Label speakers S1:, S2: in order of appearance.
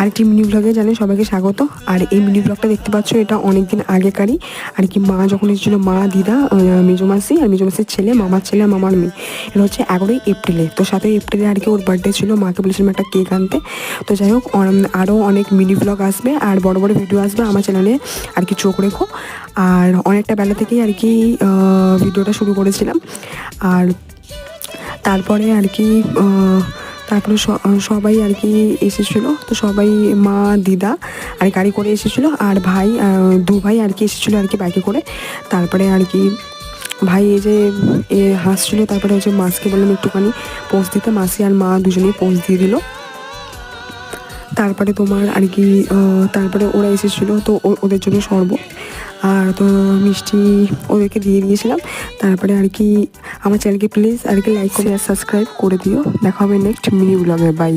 S1: আরেকটি মিনি ব্লগে জানেন সবাইকে স্বাগত। আর এই মিনি ব্লগটা দেখতে পাচ্ছ, এটা অনেক দিন আগেকারই আর কি। মা যখন এসেছিলো, মা, দিদা, মেজো মাসি আর মেজো মাসির ছেলে, মামার ছেলে আর মামার মেয়ে। এটা হচ্ছে 11ই এপ্রিলে। তো 7ই এপ্রিলে আর কি ওর বার্থডে ছিল। মাকে বলেছিলাম একটা কেক আনতে। তো যাই হোক, আরও অনেক মিনি ব্লগ আসবে আর বড় বড় ভিডিও আসবে আমার চ্যানেলে, আর কি চোখ রেখো। আর অনেকটা বেলা থেকেই আর কি ভিডিওটা শুরু করেছিলাম। আর তারপরে আর কি তারপরে সবাই আর কি এসেছিলো। তো সবাই, মা, দিদা আর গাড়ি করে এসেছিলো, আর ভাই, দু ভাই আর কি এসেছিলো আর কি বাইকে করে। তারপরে আর কি ভাই এই যে হাসছিলো। তারপরে হচ্ছে মাসকে বললাম একটুখানি পোজ দিতে। মাসি আর মা দুজনেই পোজ দিয়ে দিল। তারপরে তোমার আর কি তারপরে ওরা এসেছিলো, তো ওদের জন্য শরবত আর তো মিষ্টি ওদেরকে দিয়ে দিয়েছিলাম। তারপরে আর কি আমার চ্যানেলকে প্লিজ আর কি লাইক করে আর সাবস্ক্রাইব করে দিও। দেখা হবে নেক্সট মিনি ব্লগে। বাই।